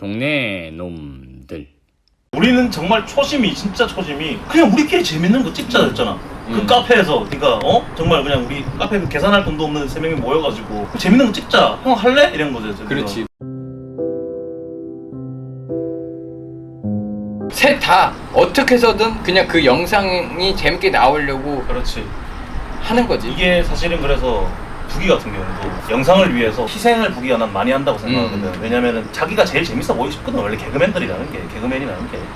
동네 놈들. 우리는 정말 초심이 진짜 초심이 그냥 우리끼리 재밌는 거 찍자였잖아. 그 카페에서 그러니까 정말 그냥 우리 카페에서 계산할 돈도 없는 3명이 모여가지고 재밌는 거 찍자. 형 할래? 이런 거죠. 그렇지. 셋 다 어떻게 해서든 그냥 그 영상이 재밌게 나오려고 그렇지. 하는 거지. 이게 사실은 그래서 부기 같은 경우도 영상을 위해서 희생을 부기가 난 많이 한다고 생각하거든. 왜냐면은 자기가 제일 재밌어 보이고 싶거든. 원래 개그맨이라는 게.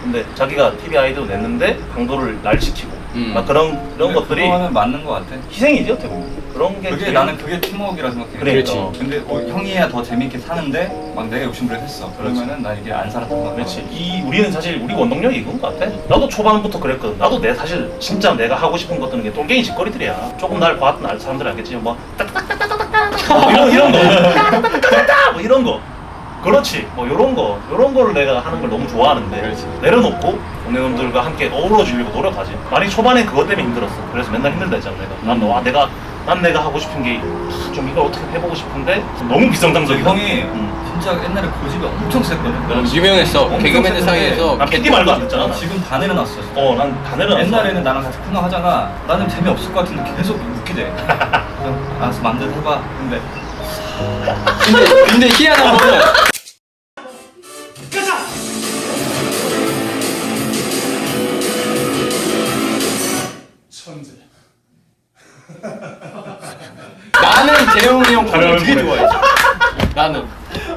근데 자기가 TV 아이디어 냈는데 강도를 날시키고 막 그런 것들이 그거는 맞는 거 같아. 희생이지 어떻게 보면. 그런 게 그게 제일- 나는 그게 팀워크라 생각해. 그러니까. 그렇지. 근데 형이야 더 재밌게 사는데 막 내가 욕심부려 했어. 그러면은 난 이게 안 살았던 거야. 그렇지. 우리는 사실 우리 원동력이 이건 것 같아. 나도 초반부터 그랬거든. 나도 사실 진짜 내가 하고 싶은 것들은 게 똘갱이 짓거리들이야. 조금 날 봤던 알 사람들은 알겠지. 뭐 딱딱딱딱딱딱 이런 거. 딱딱딱딱딱 뭐 이런 거. 그렇지. 뭐 이런 거를 내가 하는 걸 너무 좋아하는데 그렇지. 내려놓고 동네놈들과 함께 어우러지려고 노력하지. 많이 초반에 그것 때문에 힘들었어. 그래서 맨날 힘들다 했잖아 내가. 난 내가 하고 싶은 게 좀 이걸 어떻게 해보고 싶은데 너무 비정상적이다. 형이 진짜 옛날에 고집이 엄청 셌거든. 유명했어. 엄청 개그맨들 셌는데 사이에서 난 PD 말도 안 듣잖아. 지금 다 내려놨어. 난 다 내려놨어. 옛날에는 나랑 같이 코너 하잖아. 나는 재미없을 것 같은데 계속 웃기대. 그래서 알았어 맘대로 해봐. 근데 근데 희한한 거는 천재. 나는 재용이 형 촬영을 되게 보내. 좋아했어.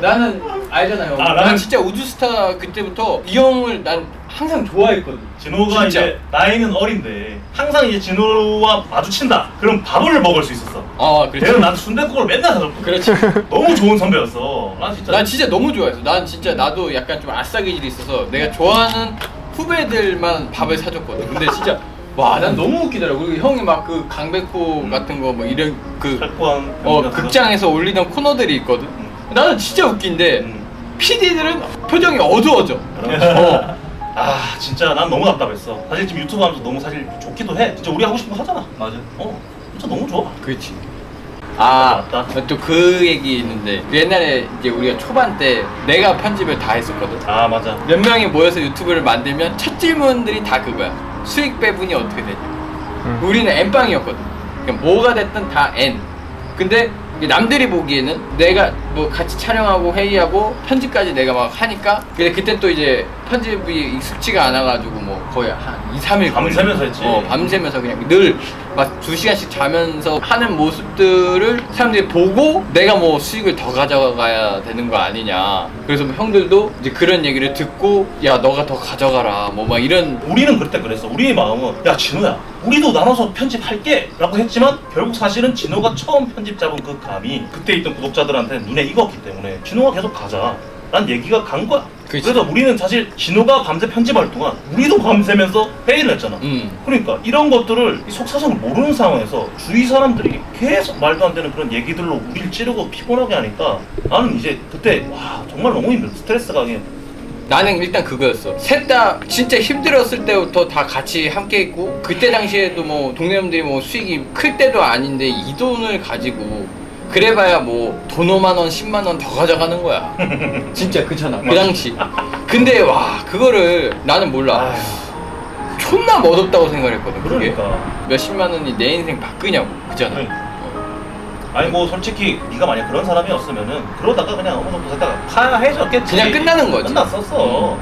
나는 알잖아요. 아, 난 나는- 진짜 우주스타 그때부터 이 형을 난 항상 좋아했거든. 진호가 진짜. 이제 나이는 어린데 항상 이제 진호와 마주친다. 그럼 밥을 먹을 수 있었어. 아, 그렇지. 걔는 나한테 순댓국을 맨날 사줬거든. 그렇지. 너무 좋은 선배였어. 난 진짜. 난 진짜 너무 좋아했어. 난 진짜 나도 약간 좀 아싸기질이 있어서 내가 좋아하는 후배들만 밥을 사줬거든. 근데 진짜 와, 난 너무 웃기더라고. 그리고 형이 막 그 강백호 같은 거 뭐 이런 그 탈구한 극장에서 올리던 코너들이 있거든. 나는 진짜 웃긴데 음. PD들은 표정이 어두워져. 아 진짜 난 너무 답답했어. 사실 지금 유튜브 하면서 너무 사실 좋기도 해. 진짜 우리 하고 싶은 거 하잖아. 맞아. 진짜 너무 좋아. 그렇지. 아, 맞다. 또 그 얘기 있는데 옛날에 이제 우리가 초반 때 내가 편집을 다 했었거든. 아 맞아. 몇 명이 모여서 유튜브를 만들면 첫 질문들이 다 그거야. 수익 배분이 어떻게 되냐. 우리는 N빵이었거든. 그러니까 뭐가 됐든 다 N. 근데 이게 남들이 보기에는 내가 뭐 같이 촬영하고 회의하고 편집까지 내가 막 하니까 근데 그땐 또 이제 편집이 익숙지가 않아가지고 뭐 거의 한 2, 3일 밤새면서 했지. 밤새면서 그냥 늘 막 2시간씩 자면서 하는 모습들을 사람들이 보고 내가 뭐 수익을 더 가져가야 되는 거 아니냐. 그래서 뭐 형들도 이제 그런 얘기를 듣고 야 너가 더 가져가라 뭐 막 이런. 우리는 그때 그랬어. 우리의 마음은 야 진호야 우리도 나눠서 편집할게 라고 했지만 결국 사실은 진호가 처음 편집 잡은 그 감이 그때 있던 구독자들한테 눈에 익었기 때문에 진호가 계속 가자 란 얘기가 간 거야. 그치. 그래서 우리는 사실 진호가 밤새 편집할 동안 우리도 밤새면서 회의를 했잖아. 그러니까 이런 것들을 이 속사정을 모르는 상황에서 주위 사람들이 계속 말도 안 되는 그런 얘기들로 우리를 찌르고 피곤하게 하니까 나는 이제 그때 와 정말 너무 힘들어. 스트레스가 그냥 나는 일단 그거였어. 셋 다 진짜 힘들었을 때부터 다 같이 함께 있고 그때 당시에도 뭐 동네놈들이 뭐 수익이 클 때도 아닌데 이 돈을 가지고 그래봐야 뭐 돈 5만원 10만원 더 가져가는 거야. 진짜 그렇잖아 그 당시. 근데 와 그거를 나는 몰라. 존나 멋없다고 생각했거든. 그게 그러니까. 몇십만원이 내 인생 바꾸냐고. 그잖아. 그러니까. 아니 뭐 솔직히 네가 만약 그런 사람이었으면은 그러다가 그냥 어느 정도 됐다가 파해졌겠지. 그냥 끝나는 거지. 끝났었어.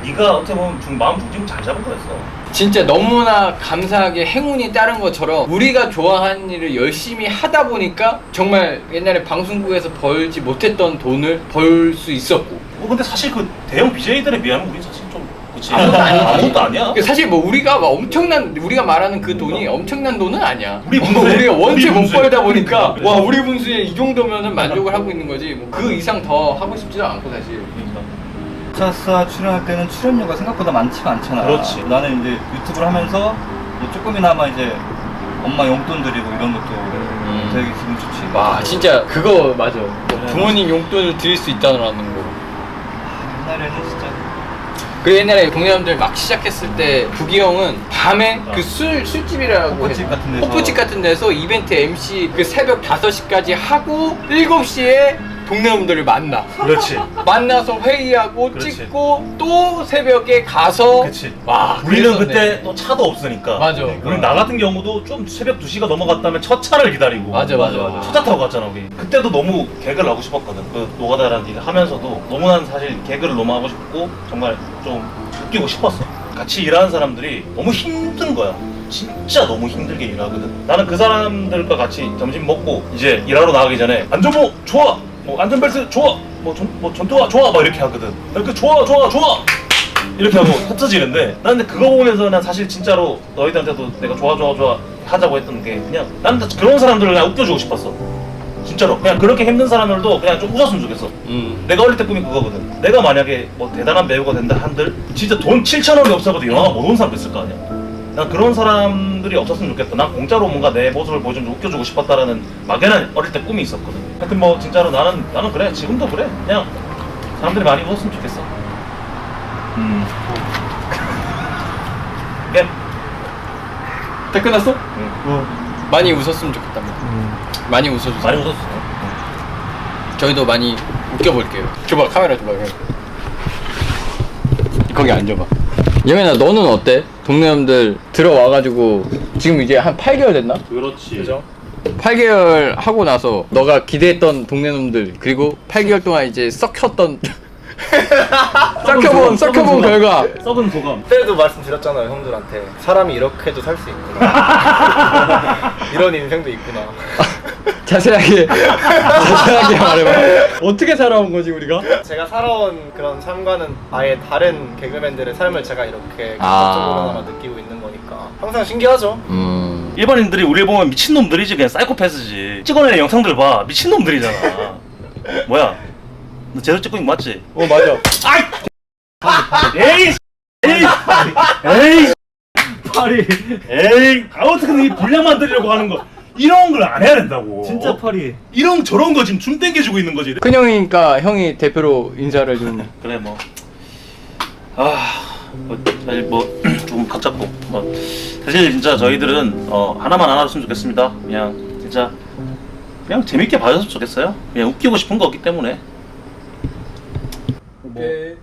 네가 어떻게 보면 마음 중심 잘 잡은 거였어. 진짜 너무나 감사하게 행운이 따른 것처럼 우리가 좋아하는 일을 열심히 하다 보니까 정말 옛날에 방송국에서 벌지 못했던 돈을 벌 수 있었고. 근데 사실 그 대형 BJ들에 비하면 우리 사실 좀 그치. 아무것도 아니지. 아무것도 아니야. 사실 뭐 우리가 막 엄청난 우리가 말하는 그 돈이 엄청난 돈은 아니야. 우리 분수에, 우리가 원체 우리 못 분수에. 벌다 보니까 와 우리 분수에 이 정도면은 만족을 하고 있는 거지. 뭐 그 이상 더 하고 싶지도 않고 사실. 차사 출연할 때는 출연료가 생각보다 많지가 않잖아. 그렇지. 나는 이제 유튜브를 하면서 뭐 조금이나마 이제 엄마 용돈 드리고 이런 것도 되게 기분 좋지. 와 진짜 그거 맞아. 부모님 용돈을 드릴 수 있다는 거. 옛날에는 진짜 그 옛날에 동네남들 막 시작했을 때 부기 형은 밤에 그 술집이라고 호프집 같은 데서 호프집 같은 데서 이벤트 MC 그 새벽 5시까지 하고 7시에 동네놈들을 만나. 그렇지. 만나서 회의하고 그렇지. 찍고 또 새벽에 가서. 그렇지. 와, 우리는 그랬었네. 그때 또 차도 없으니까. 맞아. 우리 나 같은 경우도 좀 새벽 2시가 넘어갔다면 첫 차를 기다리고. 맞아. 첫 차 타고 갔잖아 우리. 그때도 너무 개그를 하고 싶었거든. 그 노가다라는 일을 하면서도 너무나 사실 개그를 너무 하고 싶고 정말 좀 웃기고 싶었어. 같이 일하는 사람들이 너무 힘든 거야. 진짜 너무 힘들게 일하거든. 나는 그 사람들과 같이 점심 먹고 이제 일하러 나가기 전에 안전모 좋아, 뭐 안전벨트 좋아, 뭐 전투화 좋아, 막 이렇게 하거든. 그 좋아 이렇게 하고 흩어지는데 난 근데 그거 보면서 난 사실 진짜로 너희들한테도 내가 좋아 하자고 했던 게 그냥 난 그런 사람들을 그냥 웃겨주고 싶었어. 진짜로 그냥 그렇게 힘든 사람들도 그냥 좀 웃었으면 좋겠어. 내가 어릴 때 꿈이 그거거든. 내가 만약에 뭐 대단한 배우가 된다 한들 진짜 돈 7,000원이 없어도 영화가 못 온 사람도 있을 거 아니야. 난 그런 사람들이 없었으면 좋겠다. 난 공짜로 뭔가 내 모습을 보여주면 웃겨주고 싶었다라는 막연한 어릴 때 꿈이 있었거든. 하여튼 뭐 진짜로 나는 그래. 지금도 그래. 그냥 사람들이 많이 웃었으면 좋겠어. 예. 다 끝났어? 많이 웃었으면 좋겠답니다. 많이 웃어주세요. 많이 웃었어. 저희도 많이 웃겨볼게요. 줘봐, 카메라 줘봐. 거기 앉아봐. 영현아, 너는 어때? 동네놈들 들어와가지고 지금 이제 한 8개월 됐나? 그렇지. 그죠? 8개월 하고 나서 너가 기대했던 동네놈들 그리고 8개월 동안 이제 썩혔던 썩혀본 결과 썩은 소감. 그때도 말씀드렸잖아요 형들한테. 사람이 이렇게도 살 수 있구나. 이런 인생도 있구나. 자세하게 말해봐. 어떻게 살아온 거지 우리가? 제가 살아온 그런 삶과는 아예 다른 개그맨들의 삶을 제가 이렇게 아. 간접적으로나마 느끼고 있는 거니까 항상 신기하죠. 일반인들이 우리 보면 미친놈들이지. 그냥 사이코패스지. 찍어내는 영상들 봐. 미친놈들이잖아. 뭐야? 너 제대로 찍고 있는 거 맞지? 맞아. 에이! 파리. 에이! 어떻게 이 분량 만들려고 하는 거. 이런 걸 안 해야 된다고. 진짜 파리. 이런 저런 거 지금 줌 땡겨주고 있는 거지. 큰 형이니까 형이 대표로 인사를 좀. 그래 뭐. 사실 뭐 조금 각 잡고 뭐 사실 진짜 저희들은 하나만 안 알았으면 좋겠습니다. 그냥 진짜 그냥 재밌게 봐줬으면 좋겠어요. 그냥 웃기고 싶은 거 없기 때문에. 오케이.